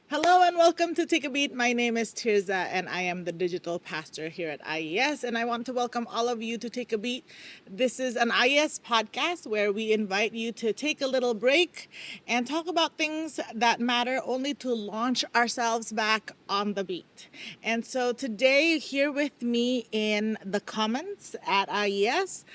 Hello and welcome to Take a Beat. My name is Tirza and I am the digital pastor here at IES. And I want to welcome all of you to Take a Beat. This is an IES podcast where we invite you to take a little break and talk about things that matter, only to launch ourselves back on the beat. And so today, here with me in the comments at IES,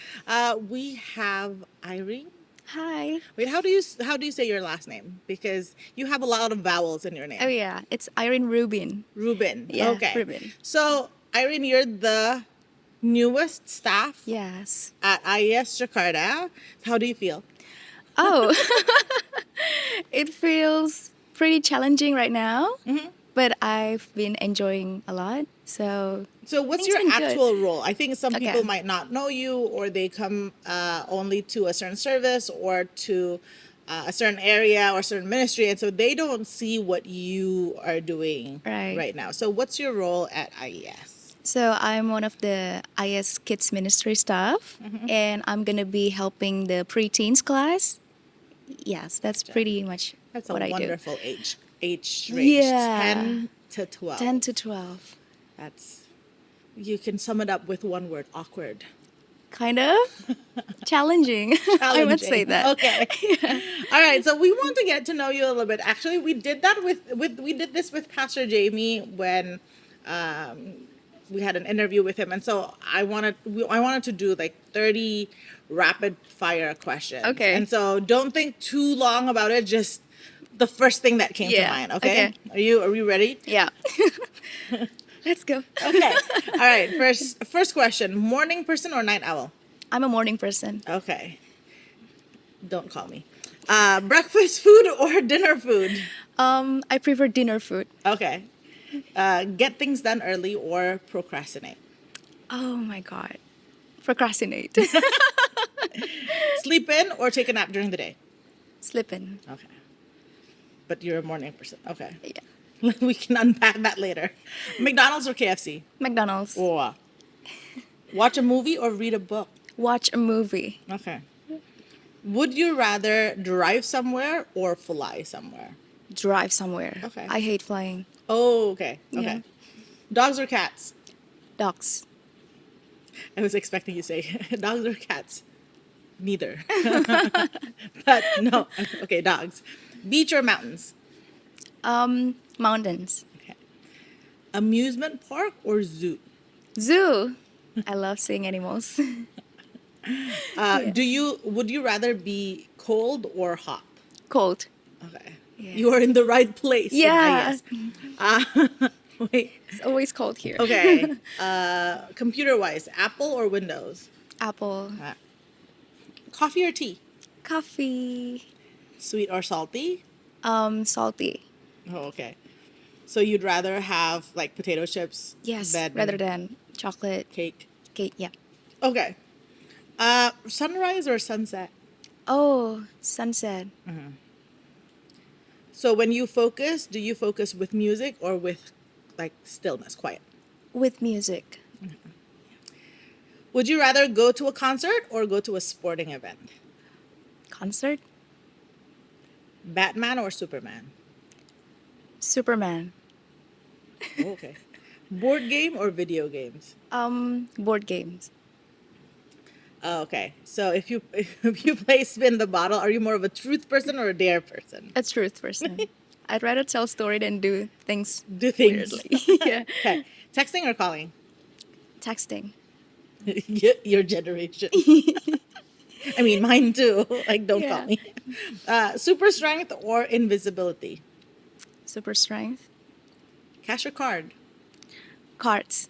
we have Irene. Hi. Wait, how do you say your last name? Because you have a lot of vowels in your name. Oh yeah, it's Eirene Rubin. Rubin. Yeah, Okay. Rubin. So, Irene, you're the newest staff Yes. at IES Jakarta. How do you feel? Oh, it feels pretty challenging right now, but I've been enjoying a lot. So So, what's things your been good. actual role? I think some people Okay. might not know you, or they come only to a certain service or to a certain area or certain ministry, and so they don't see what you are doing Right. now. So, what's your role at IES? So I'm one of the IS Kids Ministry staff, and I'm gonna be helping the preteens class. Yes, that's pretty much That's a what I do. wonderful age range. Yeah. 10 to 12. 10 to 12. That's, you can sum it up with one word: awkward. Kind of challenging. I would say that. Okay. All right. So we want to get to know you a little bit. Actually, we did that we did this with Pastor Jamie when we had an interview with him, and so I wanted to do like 30 rapid fire questions. Okay. And so don't think too long about it. Just the first thing that came to Yeah, mind. Okay. okay. Are you ready? Yeah. Let's go. Okay. All right. First question: morning person or night owl? I'm a morning person. Okay. Don't call me. Breakfast food or dinner food? I prefer dinner food. Okay. Get things done early or procrastinate? Oh my God. Procrastinate. Sleep in or take a nap during the day? Slipping. Okay. But you're a morning person. Okay. Yeah. We can unpack that later. McDonald's or KFC? McDonald's. Or watch a movie or read a book? Watch a movie. Okay. Would you rather drive somewhere or fly somewhere? Drive somewhere. Okay. I hate flying. Oh, okay. Okay. Yeah. Dogs or cats? Dogs. I was expecting you to say dogs or cats. Neither. But no. Okay, dogs. Beach or mountains? Mountains. Okay. Amusement park or zoo? Zoo. I love seeing animals. Would you rather be cold or hot? Cold. Okay. Yeah. You are in the right place. Yeah. Wait. It's always cold here. Okay. Computer wise, Apple or Windows? Apple. Coffee or tea? Coffee. Sweet or salty? Salty. Oh, okay. So you'd rather have like potato chips Yes. than Rather than chocolate cake? cake. Yeah. Okay. Sunrise or sunset? Oh, sunset. So when you focus, do you focus with music or with like stillness, quiet? With music. Would you rather go to a concert or go to a sporting event? Concert. Batman or Superman? Superman. Oh, okay. Board game or video games? Board games. Oh, okay. So if you if you play spin the bottle, are you more of a truth person or a dare person? A truth person. I'd rather tell story than do things Do things. weirdly. Yeah. Okay. Texting or calling? Texting. Your generation. I mean, mine too. Like, don't call Yeah. me. Super strength or invisibility? Super strength. Cash or card? Cards.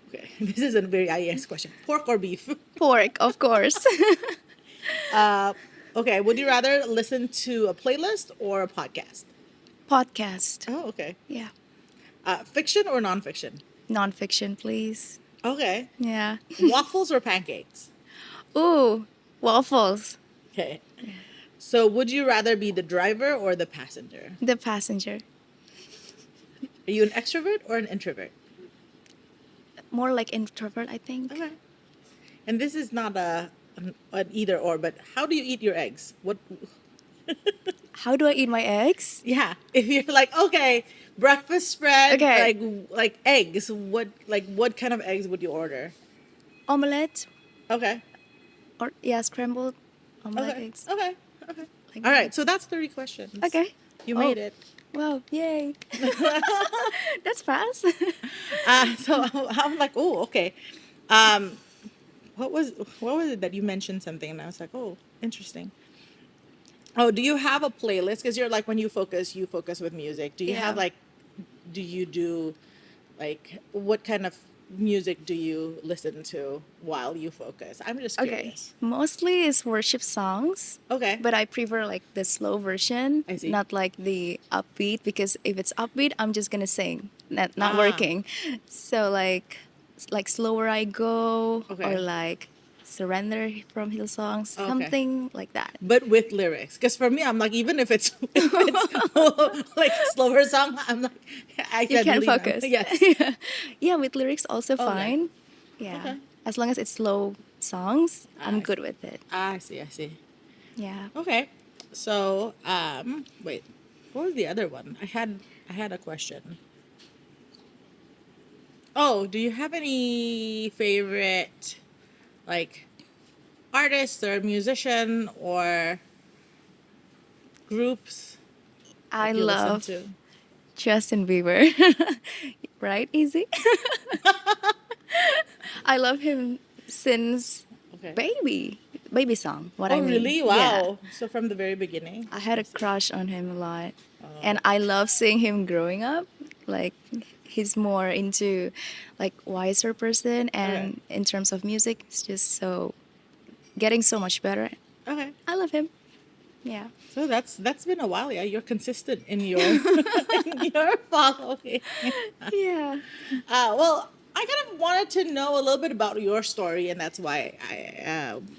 Okay, this is a very IES question. Pork or beef? Pork, of course. Okay, would you rather listen to a playlist or a podcast? Podcast. Oh, okay. Yeah. Fiction or nonfiction? Nonfiction, please. Okay. Yeah. Waffles or pancakes? Ooh, waffles. Okay. So, would you rather be the driver or the passenger? The passenger. Are you an extrovert or an introvert? More like introvert, I think. Okay. And this is not an either or, but how do you eat your eggs? What? How do I eat my eggs? Yeah, if you're like, okay, breakfast spread, Okay, like eggs. What kind of eggs would you order? omelette Okay, or yeah, scrambled omelette okay, eggs okay, okay. like All that. right, so that's 30 questions. Okay. You Oh, made it. wow! Yay! That's fast. So I'm like, oh, okay. Um, what was what was it that you mentioned something, and I was like, oh, interesting. Oh, do you have a playlist? Because you're like when you focus with music. Do you have Yeah. like, do you do like what kind of music do you listen to while you focus? I'm just Okay. curious. Mostly is worship songs, Okay, but I prefer like the slow version, I see. not like the upbeat because if it's upbeat, I'm just gonna sing, not Ah, working. So like slower I go or okay, like surrender from Hillsong, okay. something like that. But with lyrics, because for me, I'm like, even if it's if it's like slower song, I'm like, I You said can Lina. focus. Yes. Yeah, with lyrics also Okay. fine. Yeah. Okay. As long as it's slow songs, I'm I good see. with it. I see. I see. Yeah. Okay. So, wait, what was the other one? I had a question. Oh, do you have any favorite like artists or musician or groups I that you listen love to? Justin Bieber. Right, Easy? I love him since Okay. baby song, what I Oh, mean. really? Yeah. Wow. So from the very beginning. I had I a see. crush on him a lot. And Oh, I love seeing him growing up. Like he's more into like wiser person okay. and in terms of music, it's just so getting so much better. Okay. I love him. Yeah. So that's been a while. Yeah, you're consistent in your in your following. Yeah. Well, I kind of wanted to know a little bit about your story, and that's why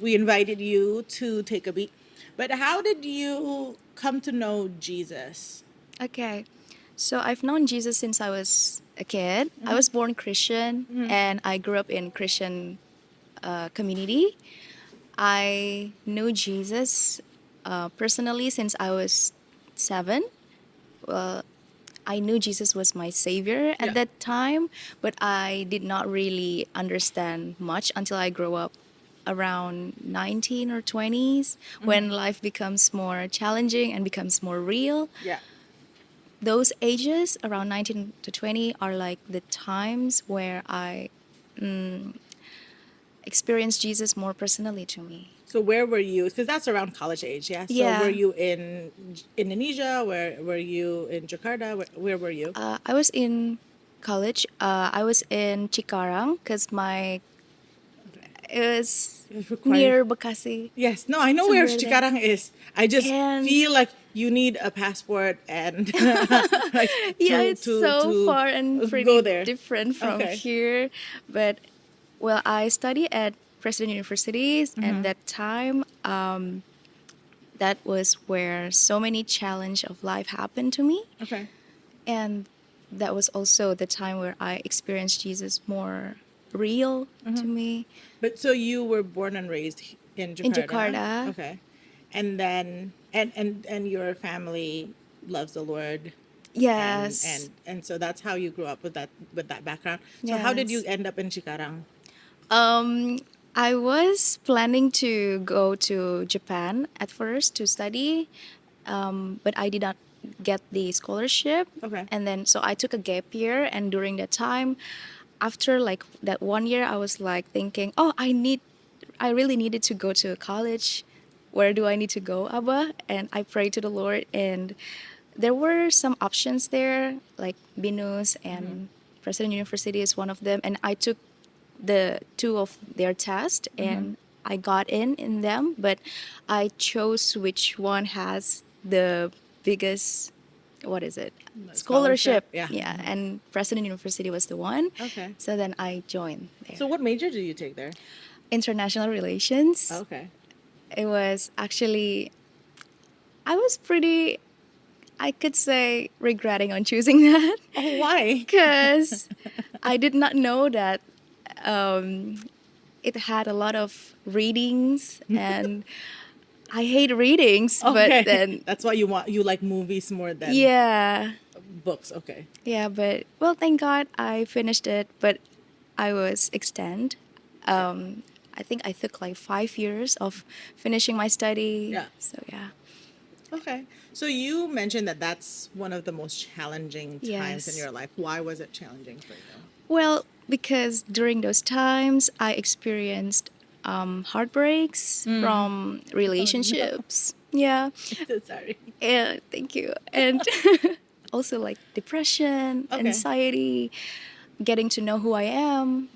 we invited you to take a beat. But how did you come to know Jesus? Okay. So I've known Jesus since I was a kid. I was born Christian and I grew up in Christian community. I knew Jesus personally since I was 7. I knew Jesus was my savior at Yeah. that time, but I did not really understand much until I grew up around 19 or 20s when life becomes more challenging and becomes more real. Yeah. Those ages around 19 to 20 are like the times where I experienced Jesus more personally to me. So where were you? Because that's around college age, yeah. So were Yeah, you in Indonesia? Where were you in Jakarta? Where were you? I was in college. I was in Cikarang because Okay. it was It required. near Bekasi, Yes. No, I know where somewhere there. Cikarang is. I just And feel like you need a passport and like yeah, it's so to far and go pretty there. different from Okay. here. But well, I study at President Universities, and that time, that was where so many challenge of life happened to me, Okay. and that was also the time where I experienced Jesus more real to me But so you were born and raised in in Jakarta. Jakarta. Okay. And then and your family loves the Lord Yes, and so that's how you grew up with that background. So how did you yes. end up in Cikarang? Um, I was planning to go to Japan at first to study, but I did not get the scholarship. Okay. And then, so I took a gap year. And during that time, after like that 1 year, I was like thinking, oh, I really needed to go to college. Where do I need to go, Abba? And I prayed to the Lord, and there were some options there, like BINUS and President University is one of them. And I took the two of their tests and I got in them, but I chose which one has the biggest, what is it, Scholarship? scholarship. Yeah. Yeah, and President University was the one. Okay. So then I joined So there. what major did you take there? International relations. Okay. It was actually, I was pretty, I could say, regretting on choosing that Oh, why? because I did not know that it had a lot of readings, and I hate readings, but Okay. then That's why you like movies more than yeah, books. Okay. yeah, but well, thank God I finished it, but I was extend. Yeah. I think I took like 5 years of finishing my study. Yeah. So yeah. Okay. So you mentioned that that's one of the most challenging times in Yes. your life. Why was it challenging for you? Well, because during those times I experienced heartbreaks from Oh no. relationships. Yeah. I'm so sorry. And thank you. And also like depression, Okay. anxiety, getting to know who I am.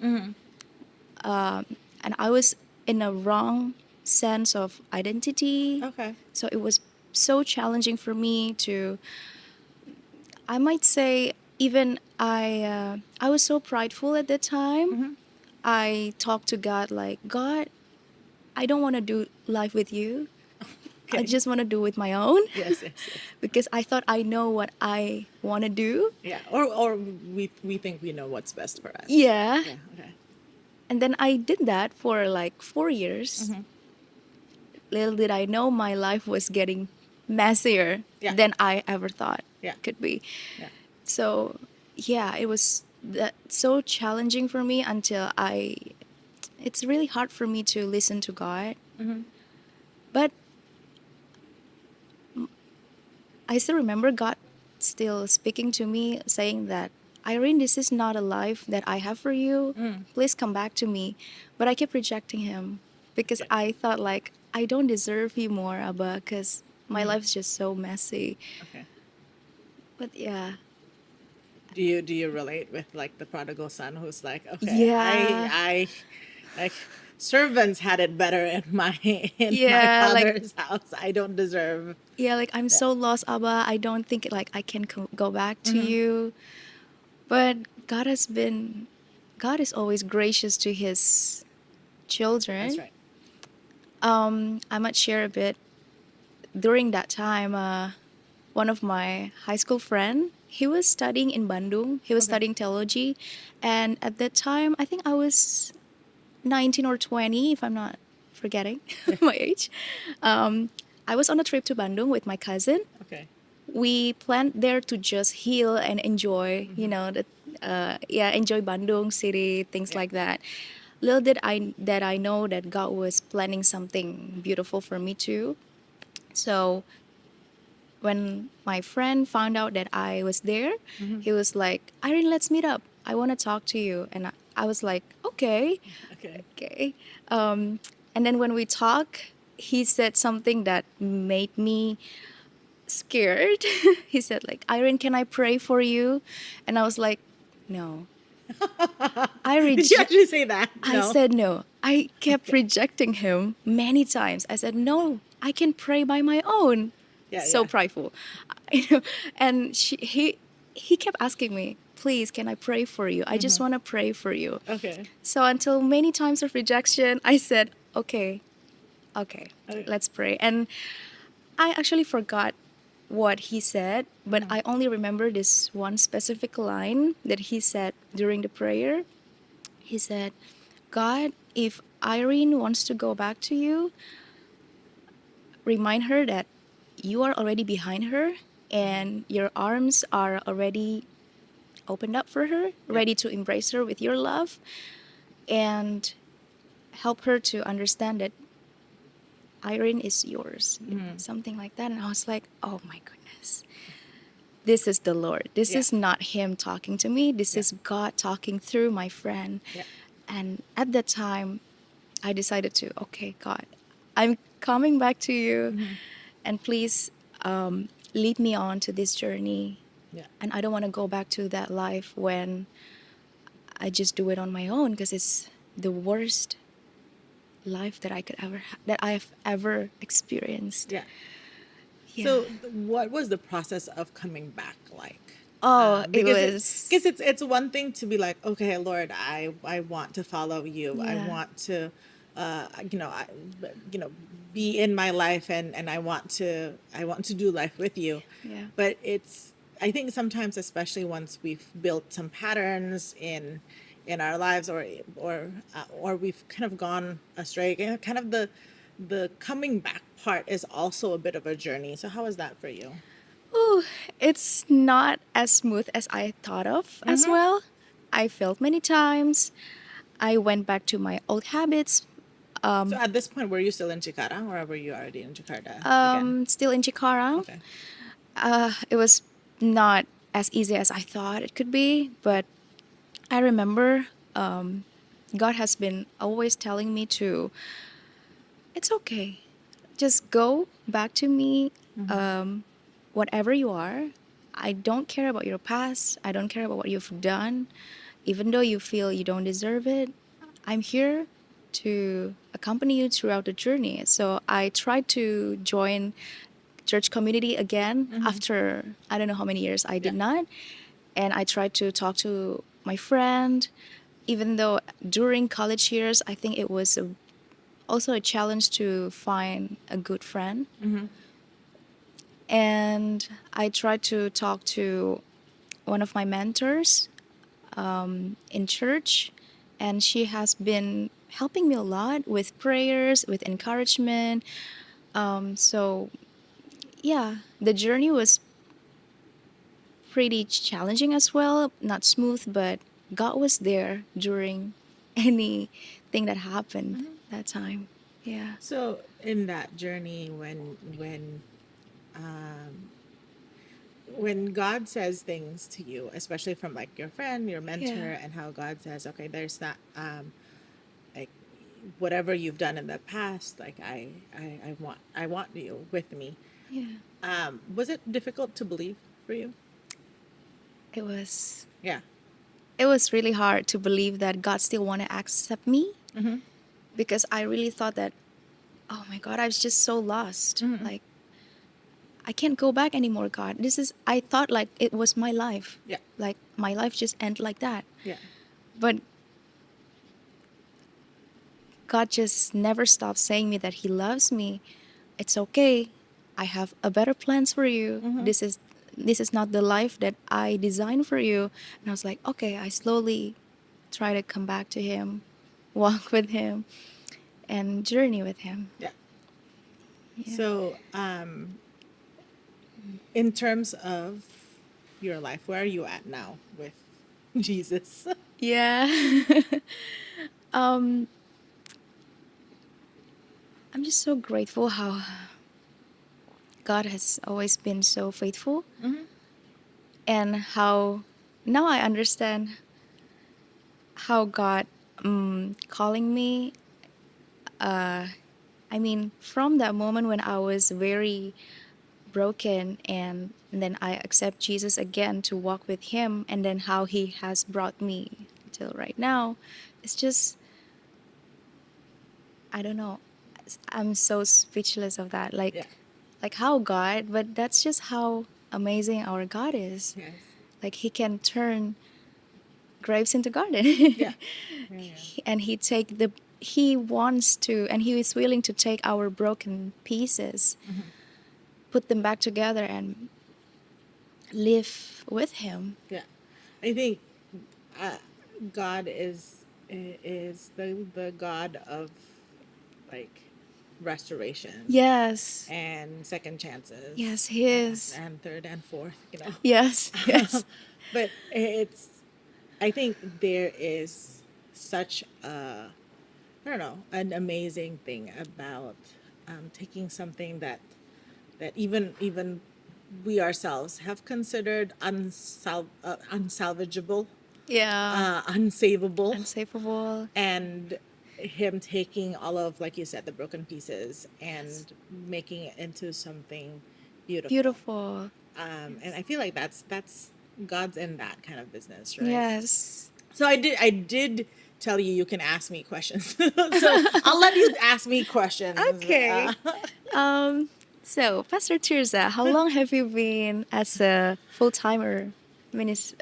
And I was in a wrong sense of identity. Okay. So it was so challenging for me to, I might say, even I was so prideful at that time. I talked to God like, God, I don't want to do life with you. I Okay. just want to do with my own Yes, yes, yes. because I thought I know what I want to do. Yeah. Or we think we know what's best for us. Yeah. Yeah. Okay. And then I did that for like 4 years. Little did I know my life was getting messier Yeah. than I ever thought Yeah. could be. Yeah. So, yeah, it was so challenging for me until it's really hard for me to listen to God. But I still remember God still speaking to me, saying that, Irene, this is not a life that I have for you. Please come back to me. But I kept rejecting him because Okay. I thought, like, I don't deserve you more, Abba, because my life is just so messy. Okay. But yeah. Do you relate with like the prodigal son who's like, okay, Yeah. like servants had it better in my in my Yeah, like, father's house. I don't deserve. yeah, like, I'm Yeah. so lost, Abba. I don't think, like, I can go back to you. But God is always gracious to his That's children. right. I might share a bit. During that time, one of my high school friend, he was studying in Bandung. He was Okay. studying theology, and at that time, I think I was 19 or 20, if I'm not forgetting Yeah. my age. Um, I was on a trip to Bandung with my cousin. Okay. We planned there to just heal and enjoy, enjoy Bandung city, things Yeah. like that. Little did I know that God was planning something beautiful for me too. So when my friend found out that I was there, he was like, Irene, let's meet up. I want to talk to you. And I was like, okay, Okay. okay. And then when we talk, he said something that made me scared. He said, like, Irene, can I pray for you? And I was like, no. I Did you reject. actually say that? I No. said no. I kept Okay. rejecting him many times. I said, no, I can pray by my own. Yeah. So Yeah. prideful. You know, and he kept asking me, please, can I pray for you? I just want to pray for you. Okay. So until many times of rejection, I said, okay, okay, Okay. let's pray. And I actually forgot what he said, but I only remember this one specific line that he said during the prayer. He said, God, if Irene wants to go back to you, remind her that you are already behind her and your arms are already opened up for her, Yeah. ready to embrace her with your love, and help her to understand that Irene is yours, something like that. And I was like, oh my goodness, this is the Lord. This Yeah. is not Him talking to me, this Yeah. is God talking through my friend. Yeah. And at that time, I decided to, okay, God, I'm coming back to you, and please lead me on to this journey. Yeah. And I don't want to go back to that life when I just do it on my own because it's the worst life that that I have ever experienced. Yeah. Yeah. So, what was the process of coming back like? Oh, it Because was. it's one thing to be like, okay, Lord, I want to follow you. I Yeah. want to, you know, you know, be in my life, and I want to do life with you. Yeah. But I think sometimes, especially once we've built some patterns in our lives, or we've kind of gone astray. Kind of the coming back part is also a bit of a journey. So how is that for you? Oh, it's not as smooth as I thought of as Mm-hmm. well. I failed many times. I went back to my old habits. So at this point, were you still in Jakarta, or were you already in Jakarta again? Still in Cikarang. Okay. It was not as easy as I thought it could be, but I remember God has been always telling me to, it's okay. Just go back to me, whatever you are. I don't care about your past. I don't care about what you've done. Even though you feel you don't deserve it, I'm here to accompany you throughout the journey. So I tried to join church community again after I don't know how many years I Yeah. did not. And I tried to talk to my friend, even though during college years, I think it was also a challenge to find a good friend. And I tried to talk to one of my mentors in church, and she has been helping me a lot with prayers, with encouragement. So, yeah, the journey was pretty challenging as well, not smooth, but God was there during anything that happened that time. Yeah. So in that journey, when God says things to you, especially from like your friend, your Yeah. mentor, and how God says, okay, there's that, like whatever you've done in the past, like I want you with me. Yeah. Was it difficult to believe for you? It was Yeah. it was really hard to believe that God still want to accept me because I really thought that, oh my God, I was just so lost. Like I can't go back anymore, God. This is I thought like it was my life. Yeah. Like my life just ended like that. Yeah. But God just never stopped saying me that he loves me. It's okay. I have a better plans for you. This is not the life that I designed for you. And I was like, okay, I slowly try to come back to him, walk with him, and journey with him. Yeah. Yeah. So, in terms of your life, where are you at now with Jesus? Yeah. um, I'm just so grateful how God has always been so faithful and how now I understand how God calling me. I mean, from that moment when I was very broken and then I accept Jesus again to walk with him and then how he has brought me till right now, it's just I don't know. I'm so speechless of that. Yeah. Like how God, but that's just how amazing our God is. Yes. Like he can turn grapes into garden. Yeah. Yeah. Yeah. And he wants to and he is willing to take our broken pieces, put them back together and live with him. Yeah. I think uh, God is the God of like restoration Yes. and second chances Yes, he is. and third and fourth, Yes, yes. but it's I think there is such a I don't know an amazing thing about taking something that even we ourselves have considered unsalvageable, Yeah. unsavable, Unsavable. and him taking all of, like you said, the broken pieces Yes. and making it into something beautiful. Beautiful. And Yes. I feel like that's God's in that kind of business, right? Yes. So I did tell you you can ask me questions. So I'll let you ask me questions. Okay. Um, so, Pastor Tirza, how long have you been as a In full-time ministry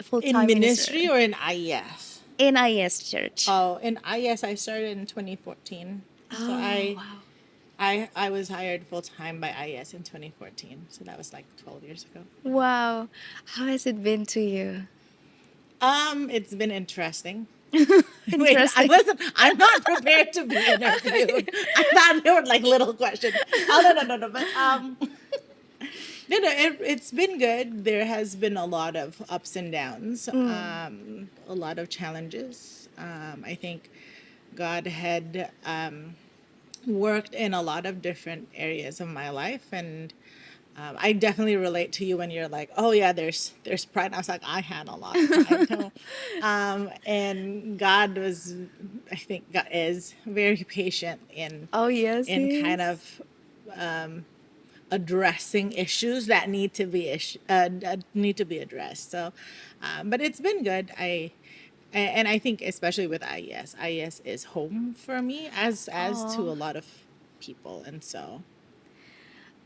minister or in IES? in IS Church? Oh, in IES I started in 2014. So Oh, wow. I was hired full time by IES in 2014. So that was like 12 years ago. Wow. How has it been to you? It's been interesting. Wait, Interesting. I'm not prepared to be interviewed. I thought they were like little questions. Oh, no, no, no, no. But, no, no, it's been good. There has been a lot of ups and downs, a lot of challenges. I think God had worked in a lot of different areas of my life, and I definitely relate to you when you're like, "Oh yeah, there's pride." And I was like, "I had a lot of pride too," and God was, I think, God is very patient Oh, yes, in kind yes. of addressing issues that need to be addressed. So, but it's been good. And I think especially with IES is home for me as to a Oh. lot of people, and so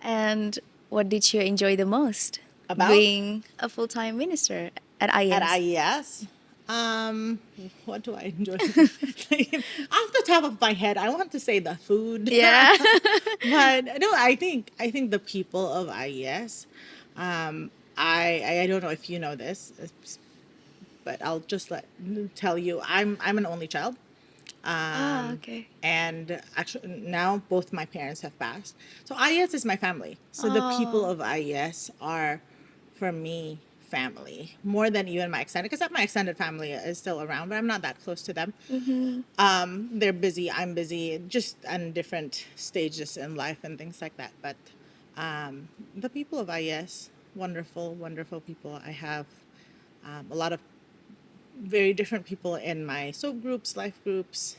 And what did you enjoy the most about being a full-time minister at at IES? IES. Um, what do I enjoy? Off the top of my head, I want to say the food, Yeah. but no, I think the people of IES. I don't know if you know this, but I'll just tell you. I'm an only child, Ah, okay. and actually now both my parents have passed. So IES is my family. So the people Oh. of IES are, for me, family more than even my extended, because my extended family is still around, but I'm not that close to them. Mm-hmm. They're busy, I'm busy, just on different stages in life and things like that. But the people of IES, wonderful, wonderful people. I have a lot of very different people in my soap groups, life groups,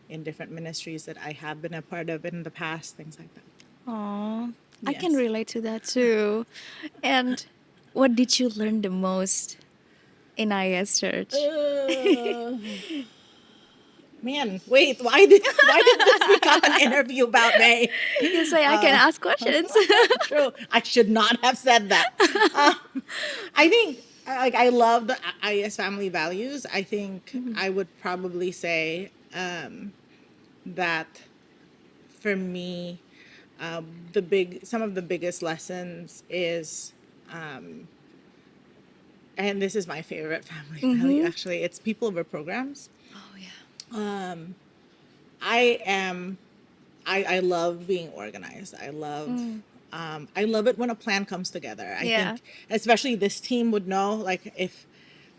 in different ministries that I have been a part of in the past, things like that. Oh, I can Yes. relate to that too. And what did you learn the most in IS Church? Uh, Man, wait, why did this become an interview about me? You say I can ask questions. True, I should not have said that. Uh, I think like I love the IS family values. I think I would probably say that for me, some of the biggest lessons is, and this is my favorite family value Mm-hmm. actually. It's people over programs. Oh, yeah. I am I love being organized. Mm. I love it when a plan comes together. I Yeah. think especially this team would know, like, if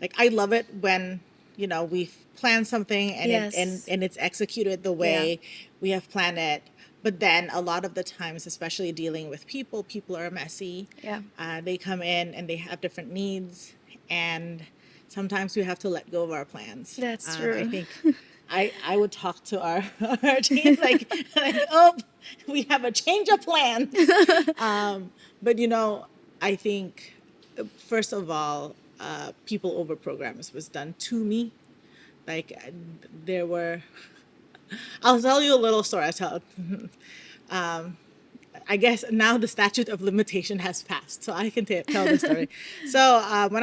like I love it when we've planned something and Yes. it's executed the Yeah. way we have planned it. But then a lot of the times, especially dealing with people are messy. Yeah. They come in and they have different needs, and sometimes we have to let go of our plans. That's I true. think I would talk to our our team like, oh, we have a change of plans. But I think first of all, people over programs was done to me. Like there were. I'll tell you a little story. I guess now the statute of limitation has passed, so I can tell the story. So when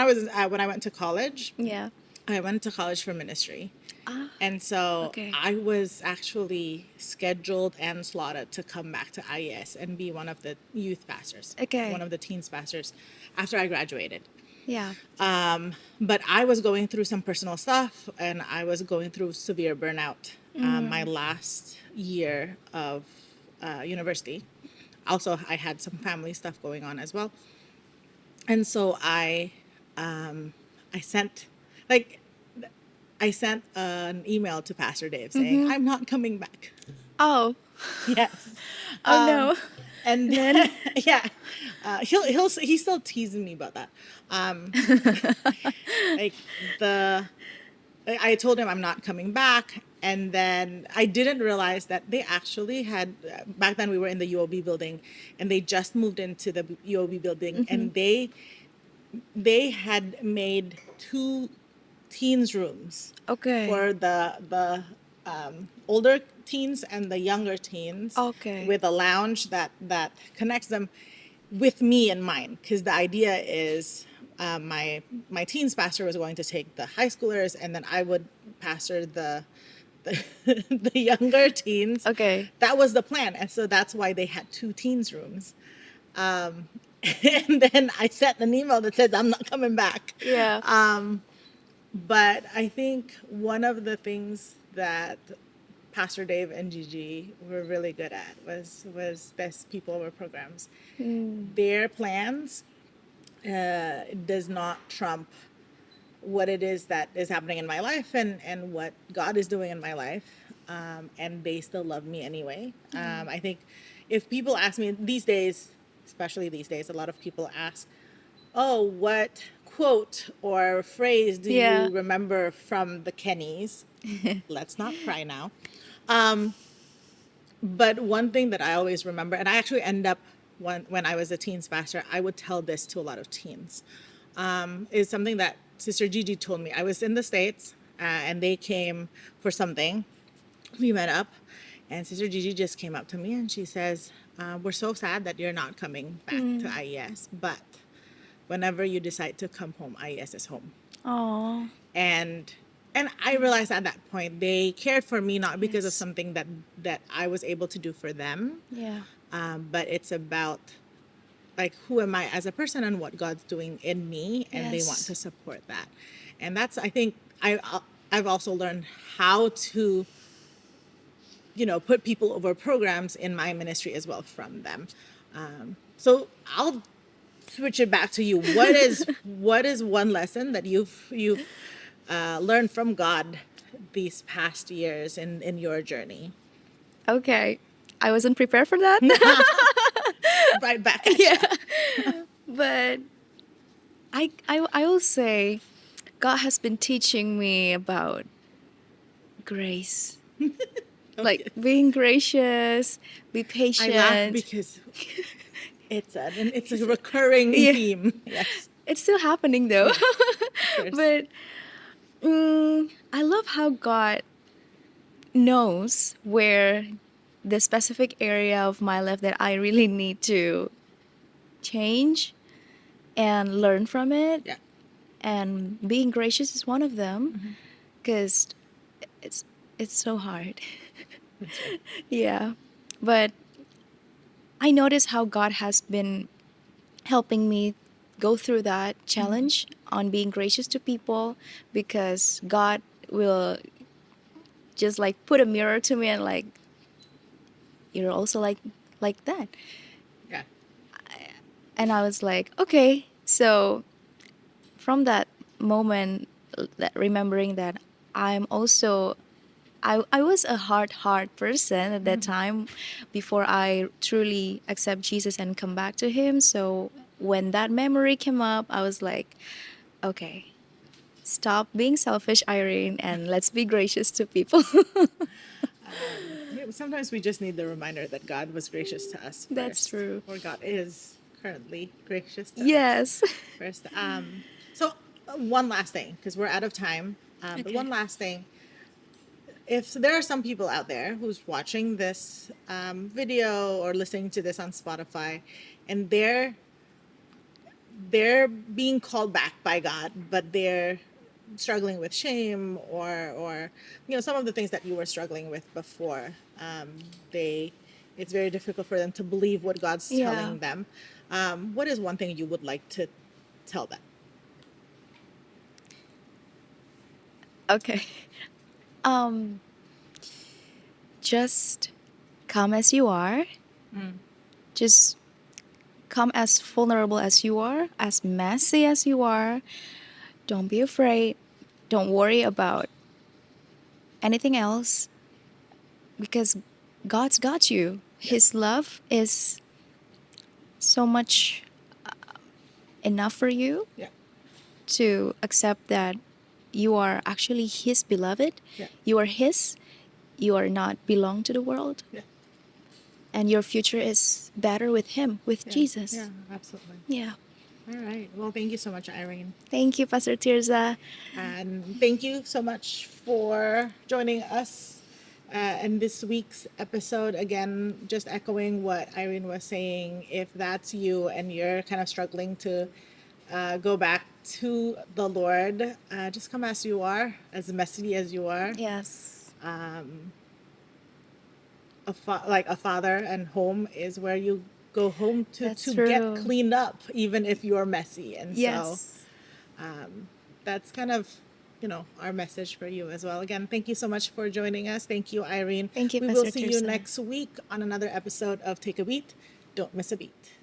I went to college, Yeah. I went to college for ministry. Ah, And so okay. I was actually scheduled and slotted to come back to IES and be one of the youth pastors, one Okay. of the teens pastors after I graduated. Yeah. But I was going through some personal stuff and I was going through severe burnout my Mm. last year of university. Also, I had some family stuff going on as well. And so I sent, like, I sent an email to Pastor Dave saying, Mm-hmm. I'm not coming back. Oh. Yes. Oh no. And And then yeah, he's still teasing me about that. Like the I told him I'm not coming back, and then I didn't realize that they actually had back then we were in the UOB building, and they just moved into the UOB building, mm-hmm. and they had made two teens rooms Okay. for the older teens and the younger teens, Okay. with a lounge that connects them with me in mind, because the idea is my teens pastor was going to take the high schoolers, and then I would pastor the, the younger teens. Okay. That was the plan, and so that's why they had two teens rooms. And then I sent an email that says I'm not coming back. Yeah. But I think one of the things that Pastor Dave and Gigi were really good at was best people over programs. Mm. Their plans does not trump what it is that is happening in my life and what God is doing in my life. And they still love me anyway. Yeah. I think if people ask me these days, especially these days, a lot of people ask, oh, what quote or phrase do Yeah. you remember from the Kennys? Let's not cry now. But one thing that I always remember, and I actually end up when I was a teens pastor, I would tell this to a lot of teens, is something that Sister Gigi told me. I was in the States and they came for something. We met up, and Sister Gigi just came up to me and she says, we're so sad that you're not coming back to Mm. IES, but whenever you decide to come home, IES is home. Oh. and and I realized at that point they cared for me not because of Yes. something that I was able to do for them, Yeah. but it's about like who am I as a person and what God's doing in me, and they want Yes. to support that. And that's, I think, I've also learned how to put people over programs in my ministry as well from them. So I'll switch it back to you. What is one lesson that you've learned from God these past years in your journey? Okay. I wasn't prepared for that. Right back at Yeah. you. But I will say God has been teaching me about grace. Oh, Like yes. being gracious, be I laugh patient. because it's a recurring Yeah. theme. Yes. It's still happening though. Yes. Of course. But I love how God knows where the specific area of my life that I really need to change and learn from it. Yeah. And being gracious is one of them because it's it's so hard. That's right. Yeah. But I notice how God has been helping me go through that challenge on being gracious to people because God will just like put a mirror to me and like you're also like that. Yeah. And I was like, okay. So from that moment, that remembering that I'm also I was a hard person at that time before I truly accept Jesus and come back to him. So when that memory came up, I was like, okay, stop being selfish, Irene, and let's be gracious to people. Sometimes we just need the reminder that God was gracious to us That's first, true. or God is currently gracious to us Yes. first. So one last thing, because we're out of time. But Okay. one last thing, if there are some people out there who's watching this video or listening to this on Spotify, and they're being called back by God, but they're struggling with shame or some of the things that you were struggling with before. They It's very difficult for them to believe what God's Yeah. telling them. What is one thing you would like to tell them? Okay. Um, just come as you are. Just come as vulnerable as you are, as messy as you are. Don't be afraid. Don't worry about anything else because God's got you. Yeah, His love is so much enough for you yeah, to accept that you are actually His beloved. yeah, You are His. You are not belong to the world. yeah, And your future is better with Him, with yeah, yeah, Jesus. absolutely. Yeah. All right. Well, thank you so much, Irene. Thank you, Pastor Tirza. And thank you so much for joining us in this week's episode. Again, just echoing what Irene was saying, if that's you and you're kind of struggling to go back to the Lord, just come as you are, as messy as you are. Yes. Like a father and home is where you go home That's to get true. cleaned up, even if you're messy. And so Yes. that's kind of our message for you as well. Again, thank you so much for joining us. Thank you, Irene. Thank you, We will Pastor see you Tirsa. next week on another episode of Take a Beat. Don't miss a beat.